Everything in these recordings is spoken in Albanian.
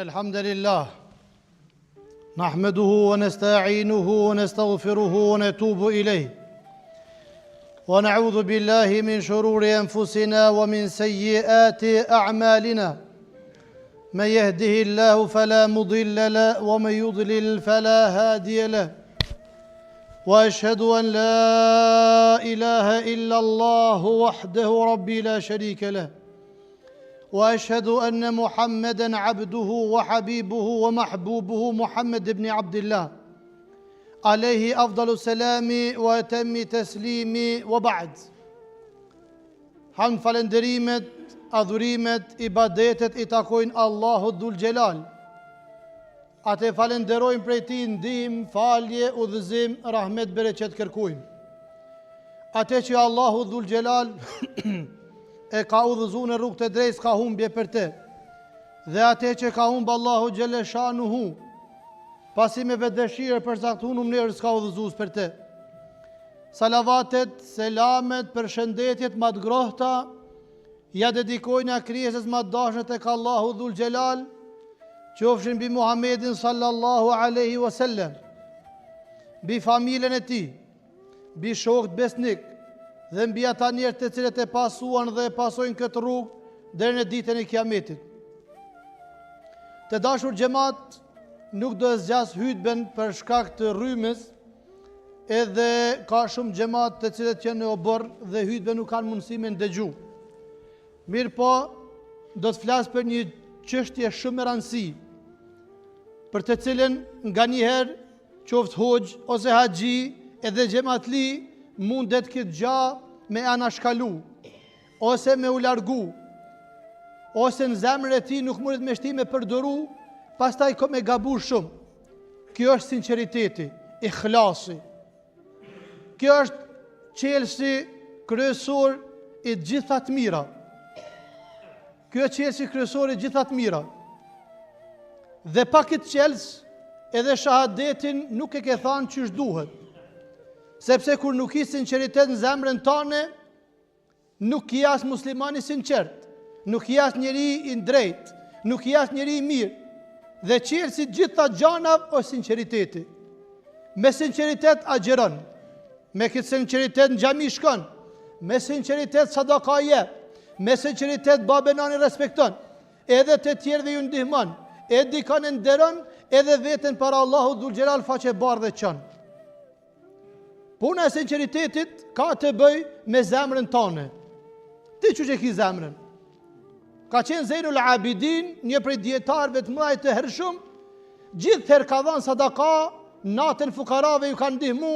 الحمد لله نحمده ونستعينه ونستغفره ونتوب إليه ونعوذ بالله من شرور أنفسنا ومن سيئات أعمالنا من يهده الله فلا مضل له ومن يضلل فلا هادي له وأشهد أن لا إله إلا الله وحده ربي لا شريك له وأشهد أن محمدًا عبده وحبيبه ومحبوبه محمد بن عبد الله عليه أفضل السلام وأتم تسليم وبعد. Hamd falenderimet, adhurimet, ibadetet I takojnë Allahut Dhul Gjelal. Atë falenderojmë prej Tij ndihmë, falje, udhëzim, rahmet, bereqet kërkojmë. Atë që Allahu Dhul Gjelal e ka udhëzu në rrugë të drejtë, s'ka humbje për te. Dhe atë që ka humbë Allahu Gjelle Shanuhu, pasi me vetë dëshirë për zaktu në mënyrë s'ka udhëzues për te. Salavatet, selamet, përshëndetjet më të grohta, ja dedikojnë a krijesës më të dashur tek Allahu Dhul Gjelal, qofshin mbi Muhammedin sallallahu alaihi wasallam, mbi familjen e tij, mbi shokët besnik, dhe mbi ata njerëz të cilët e pasuan dhe e pasojnë këtë rrugë deri në ditën e Kiametit. Të dashur xhamat, nuk do të zgjas hutben për shkak të rrymës, edhe ka shumë xhamat të cilët janë në obor dhe hutben nuk kanë mundësi me ndëgju. Mirë po, do të flas për një çështje shumë e rëndësishme, për të cilën nganjëherë qoftë hoxh ose haxhi edhe xhamatli mundet këtë gja me anashkalu, ose me u largu, ose në zemrën e tij nuk mundet me shti me përdëru, pastaj ko me gabu shumë. Kjo është sinqeriteti, ikhlasi. Kjo është qelsi kryesor I gjitha të mira. Kjo është qelsi kryesor I gjitha të mira. Dhe pa këtë qels, edhe shahadetin nuk e ke thanë ç'është duhet. Sepse kur nuk I sinqeritet në zemrën tane, nuk I as muslimani sinqert, nuk I as njeri I drejt, nuk I as njeri I mirë. Dhe qelsi gjitha gjanav o sinqeriteti. Me sinqeritet agjeron, me këtë sinqeritet në xhami shkon, me sinqeritet sadaka jep, me sinqeritet babenani respekton, edhe të tjerëve ju ndihmon, edhe dikon e nderon, edhe veten para Allahu Dhul Gjelal faqe bardhë çon. Puna e sinqeritetit ka të bëj me zemrën tane. Ti që ki zemrën? Ka qenë Zejnul Abidin, një prej dietarëve të mëdhenj të hershëm, gjithherë ka dhënë sadaka, natën fukarave ju kanë ndihmu,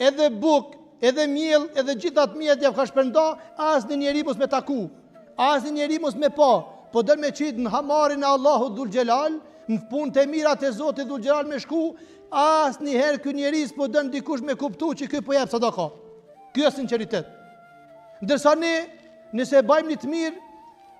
edhe buk, edhe miell, edhe gjitha të mjet ja ka shpërnda, asnjë njeri mos me taku, asnjë njeri mos me pa, po dën me qit në hamarin e Allahut Dhul Gjelal, në punët e mira të Zotit Dhul Gjelal me shku, asnjëherë ky njeri s'po dën dikush me kuptu që ky po jep sadaka. Ky është sinqeritet. Ndërsa ne, nëse bëjmë një të mirë,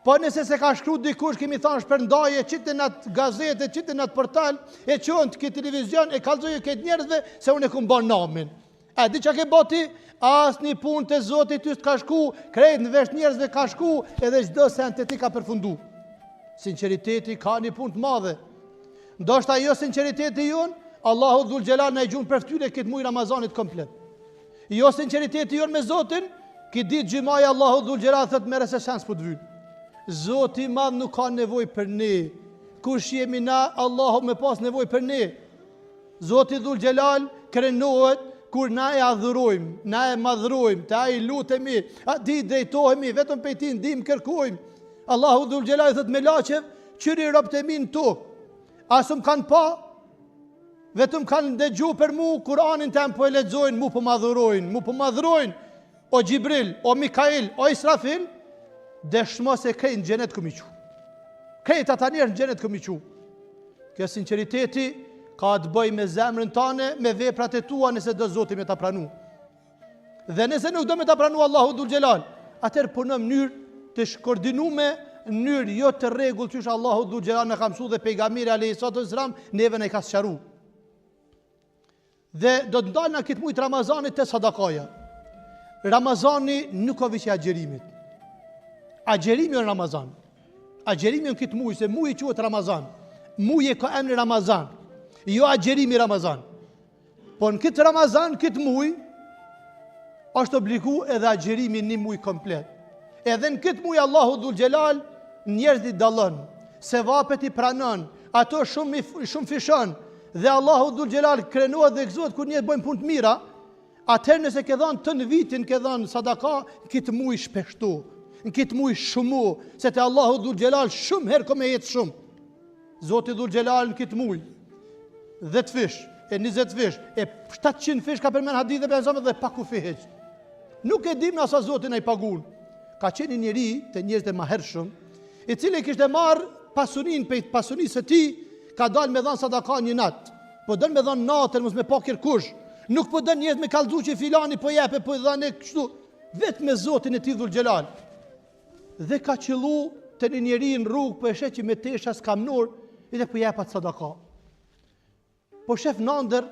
po nëse se ka shkruar dikush, kemi thënë shpërndaje, çite në atë gazetë, çite në atë portal, e çon të këtë televizion, e kallëzojë këtë njerëzve se unë e kum bën namin. A di çka ke boti? Asnjë punë të Zotit ty s'ka shku, krejt në vesh njerëzve ka shku, edhe çdo sent të ti ka përfundu. Sinqeriteti ka një punë të madhe. Ndoshta jo sinqeriteti jon, Allahu Dhul Gjelal në e gjunë për ftyre këtë muj Ramazanit komplet. Jo sinqeriteti jonë me Zotin, këtë ditë gjymaja Allahu Dhul Gjelal thët mere se sens për të vynë. Zoti madh nuk ka nevoj për ne. Kush jemi na, Allahu me pas nevoj për ne. Zoti Dhul Gjelal krenohet kur na e adhurojmë, na e madhrojmë, ta I lutemi, ati drejtohemi, vetëm pe ti ndim kërkojmë. Allahu Dhul Gjelal thët me laqev, qyri robët e mi në tokë. Asum kanë pa, vetëm kanë dëgju për mu, Kur'anin tem po e lexojnë, mu po madhrojnë, o Gjibril, o Mikail, o Israfil, dëshmo se krejt në xhenet këmi qu. Krejt ata njerë në xhenet këmi qu. Kjo sinqeriteti ka të bëj me zemrën tane, me veprat e tua nëse do Zoti me ta pranu. Dhe nëse nuk do me ta pranu Allahu Dhul Gjelal, atër punë në mënyrë të shkoordinume, në mënyrë jo të rregull qysh Allahu Dhul Gjelal në ka mësu dhe pejgamberi alayhi salatu wassalam neve në i ka sqaru. Dhe do të ndalë në këtë mujtë Ramazanit të sadakaja. Ramazani nuk ka vishë agjerimit. Agjerimi në Ramazan. Agjerimi në këtë mujtë, se mujtë quhet Ramazan. muji ka emrin Ramazan, jo agjerimi Ramazan. Po në këtë Ramazan, këtë muj, është obligu edhe agjerimi një muj komplet. Edhe në këtë muj Allahu Dhul Gjelal njerëzit dallon, sevapet i pranon, ato shumë fishon, dhe Allahu Dhul Gjelal krenohet dhe gëzohet kur njerëzit bëjnë punë të mira. Atëherë nëse ke dhënë të në vitin, ke dhënë sadaka, në këtë muj shpeshtu, në këtë muj shumu, se te Allahu Dhul Gjelal shumë herë kome jetë shumë. Zoti Dhul Gjelal në këtë muj, 10 fish, 20 fish, 700 fish ka përmen hadith dhe benzamet dhe paku fiheq. Nuk e dim në asa Zotin e i pagun. Ka qeni njeri të njerëzit e mahershëm, i cili kishte marrë pasunin për pasunisë e ti, ka dalë me dhanë sadaka një natë. Po dënë me dhanë natën, mos me pa kërkush. Nuk po dënë njerëz me kallëzu që filani po jepe, po dhane kështu. Vetë me Zotin e ti Dhul Gjelal. Dhe ka qëllu të një njeri në rrugë, po e sheh që me tesha s'kam nur, i dhe po jepat sadaka. Po shef nëndër,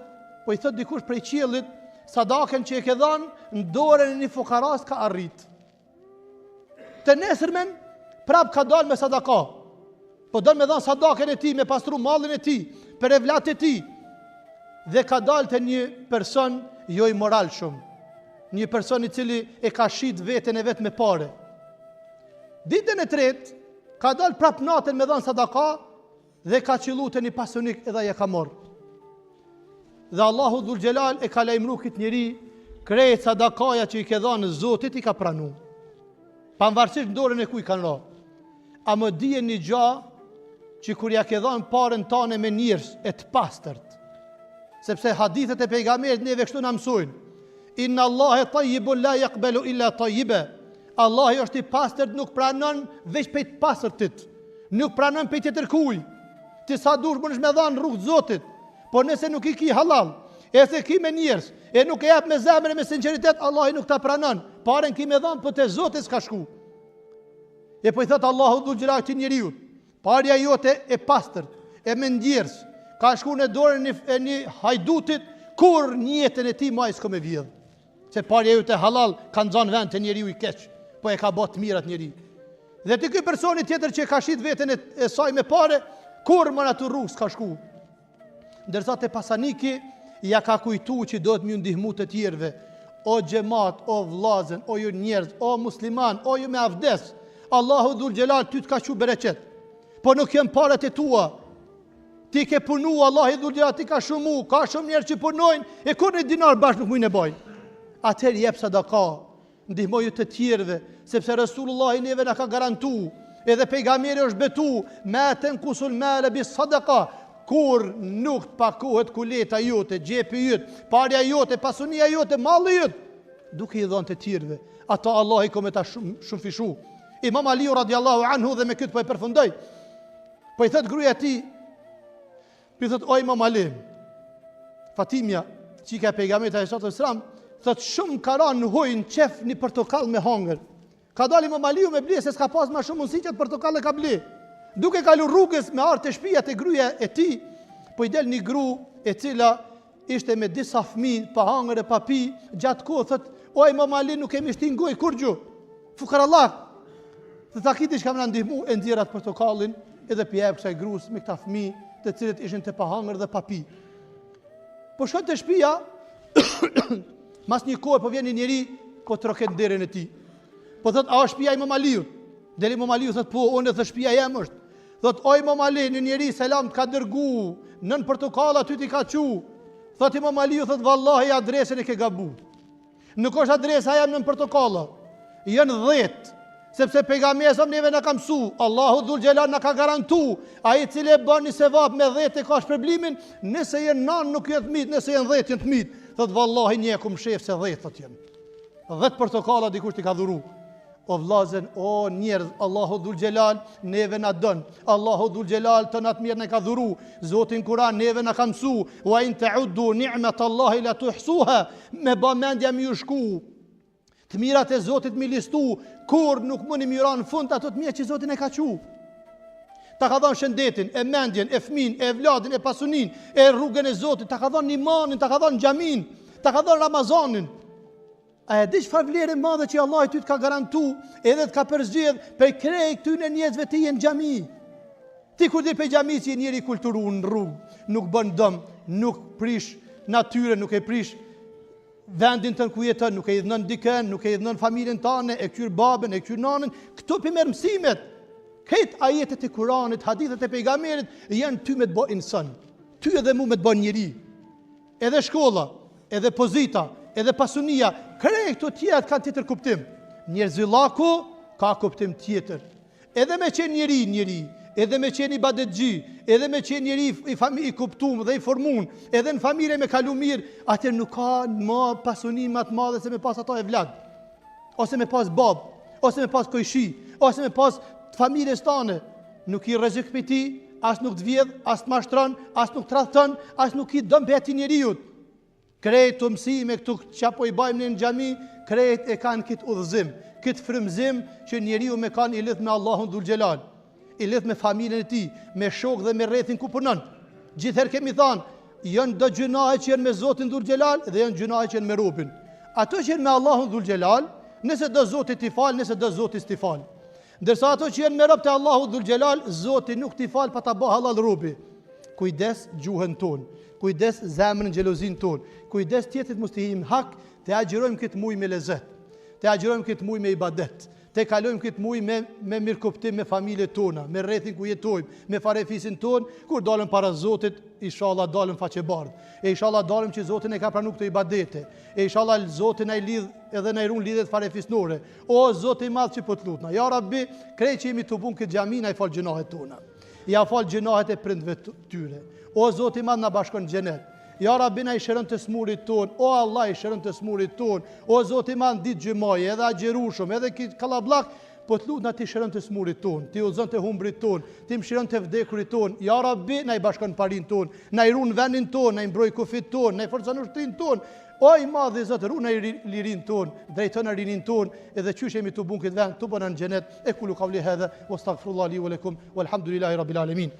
po i thot dikush prej qiellit, sadaken që e ke dhanë në dorën e një fukaras ka arrit. Të nesërmen, prap ka dalë me sadaka. Po dalë me dhanë sadaken e ti, me pastru mallin e ti, për evlat e ti. Dhe ka dalë të një person jo i moral shumë. Një person i cili e ka shit veten e vetë me pare. Ditën e tretë, ka dalë prap natën me dhanë sadaka dhe ka qillu të një pasunik edhe ja ka morë. Dhe Allahu Dhul Gjelal e ka lajmëru këtë njeri, krejt sadakaja që i ke dhanë Zotit i ka pranu. Pavarësisht në dorën e kuj kanë ra. A më dije një gja që kur ja ke dhanë parën tane me njërës e të pastërt. Sepse hadithet e pejgamberit neve kështu na mësojnë. Inna Allahe tayyibun la yaqbalu illa tayyiba. Allahi është i pastërt, nuk pranon veç për të pastërtit. Nuk pranon për tjetër kuj. Ti sa dush më nësh me dhanë rrugë të Zotit. Po nëse nuk i ki halal, e se ki me njerës, e nuk e jap me zemër e me sinceritet, Allahi nuk ta pranon. Paren ki me dhanë, për të Zotit s'ka shku. E po i thëtë Allahu Dhul Gjelal këtij njeriu, parja jote e pastërt, e me ndjerës, ka shku në dorën e një hajdutit, kur njetën e ti ma i s'ko me vjedhë. Se parja jote halal, kanë zanë vend të njeriu i keq, po e ka bot mirat njeri. Dhe të këj personi tjetër që ka shit veten e saj me pare, kur më në të rrugë s'ka shku. Ndërsa te pasaniki ja ka kujtu që do të më ndihmu të tjerëve, o xhamat, o vllazën, o ju njerëz, o musliman, o ju me avdes, Allahu Dhul Gjelal ty të ka qu bereqet. Po nuk janë parat e tua. Ti ke punu, Allahu Dhul Gjelal ti ka shumu, ka shumë njerëz që punojnë e kur një dinar bash nuk mujnë e bajnë. Atëherë jep sadaka, ndihmoju të tjerëve, sepse Resulullah i neve na ka garantu, edhe pejgamberi është betu, ma tanqusul mala bis sadaqa. Kur nuk të pakohet kuleta jote, gjepi jote, parja jote, pasunia jote, malli jote, duke i dhënë të tjerëve. Ata Allah i kome ta shumë fishu. Imam Aliu radiallahu anhu, dhe me këtë po e përfundoj, po i thët gruja ti, po i thët o Imam Ali, Fatimja, qika pejgamberit alayhi salam, thët shumë karan në hojnë qef një portokall me hangër. Ka dal Imam Aliu me ble, se s'ka pas ma shumë mundësi që portokall e ka ble. Duke kalu rrugës me artë të shpia të gruja e ti, po i del një gru e cila ishte me disa fëmijë pa hangër e pa pi, gjatë kohë thët, o Imam Ali nuk kemi shtingoj kur gju, fukarallak. Dhe ta kiti shka më në ndihmu e ndjerat portokallin edhe pjep kësaj grus me këta fëmijë të cilët ishin të pa hangër dhe pa pi. Po shkën të shpia, mas një kohë po vjen një njeri, po troket derën e ti. Po thët, a është shpia Imam Aliut? Deli Imam Aliu thët, po, unë dhe shpia jem është. Thot, o Imam Ali, një njeri selam të ka dërgu, nën portokalla ty ti ka qu. Thot Imam Aliu, thot, vallahi adresën e ke gabu. Nuk është adresa jem nën portokalla, jenë 10, sepse pejgamberi neve na ka mësu, Allahu Dhul Gjelal na ka garantu, ai i cili e bën një sevap me 10 e ka shpërblimin, nëse jenë 9 nuk jetë mit, nëse jenë 10 jenë të mit. Thot, vallahi një kum shef se 10 thot jenë. 10 portokalla dikush ti ka dhuru. O vllazën, o njerëz, Allahu Dhul Gjelal neve na don. Allahu Dhul Gjelal të natë mirë ne ka dhuru. Zotin Kur'an neve na ka mësu, wa in ta'uddu ni'matallahi la tuhsuha, me bamendja mi u shku. Të mirat e Zotit mi listu, kur nuk mundi mi ran fund ato të mira që Zoti ne ka qu. Ta ka dhënë shëndetin, e mendjen, e fëmin, e vladin, e pasunin, e rrugën e Zotit, ta ka dhënë imanin, ta ka dhënë xhamin, ta ka dhënë Ramazanin. A e di çfarë vlerë madhe që Allah ty të ka garantu edhe të ka përzgjedh për krej këtyne njerëzve të jenë xhami. Ti kur di pe xhamis je njeri kulturuar në rrugë, nuk bën dëm, nuk prish natyrën, nuk e prish vendin tënd ku jeton, nuk e idhnon dikën, nuk e idhnon familjen tënde, e kyr babën, e kyr nanën, këto për merr mësimet. Këtë ajetet e Kuranit, hadithet e pejgamberit janë ty me të bë insan. Ty edhe mu me të bë njeri. Edhe shkolla, edhe pozita, edhe pasunia, krejt këto tjerat kanë tjetër kuptim. Njerëzillaku ka kuptim tjetër. Edhe me qenë njeri, edhe me qenë ibadetxhi, edhe me qenë njeri i kuptum dhe i formun, edhe në familje me kalu mirë, atër nuk ka më pasuni më të madhe se me pas ato e vlad, ose me pas bab, ose me pas kojshi, ose me pas familjes tane. Nuk i rrezik për ti, as nuk të vjedh, as të mashtron, as nuk të radhton, as nuk i dëm për ati njeriut. Krejt të mësime këtu që po i bajmë në xhami, krejt e kanë këtë udhëzim, këtë frymëzim që njeriu me kanë i lidh me Allahun Dhul Xhelal, i lidh me familjen e tij, me shok dhe me rrethin ku punon. Gjithherë kemi thënë, janë do gjunahe që janë me Zotin Dhul Xhelal dhe janë gjunahe që janë me robin. Ato që janë me Allahun Dhul Xhelal, nëse do Zoti t'i fal, nëse do Zoti t'i fal. Ndërsa ato që janë me rob të Allahut Dhul Xhelal, Zoti nuk t'i fal pa ta bë halal robi. Kujdes gjuhën tonë, kujdes zemrën, xhelozin tonë, kujdes tjetrit mos t'i him hak, të agjërojmë këtë muaj me lezet, të agjërojmë këtë muaj me ibadet, të kalojmë këtë muaj me mirëkuptim me familjet tona, me rrethin ku jetojmë, me farefisin ton, kur dalëm para Zotit, inshallah dalëm faqebardh. E inshallah dalëm që Zotin e ka pranuar këto ibadete. E inshallah Zoti na i lidh edhe na i ruan lidhet farefisnore. O Zoti i madh që po të lutna. Ja Rabbi, krejt që jemi të bun këtë xhami na i fal gjunahet tona. Ja fal gjunahet e prindve tyre. O Zoti i madh na bashkon në xhenet. Ja Rabbi na i shëron të smurit ton. O Allah i shëron të smurit ton. O Zoti i madh ditë xhumaje, edhe agjerushëm, edhe kit kallabllak, po të lutna ti shëron të smurit ton, ti udhëzon të humbrit ton, ti mëshiron të vdekurit ton. Ja Rabbi na i bashkon parin ton, na i ruan vendin ton, na i mbroj kufit ton, na i forcon ushtrin ton. O i madhi Zot, ruan ai lirin ton, drejton rinin ton, edhe qysh jemi të bun këtë vend, të bëna në xhenet. E kulu qawli hadha wastaghfirullah li wa lakum walhamdulillahi rabbil alamin.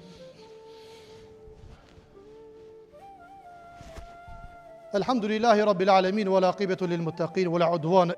الحمد لله رب العالمين والعاقبة للمتقين ولا عدوان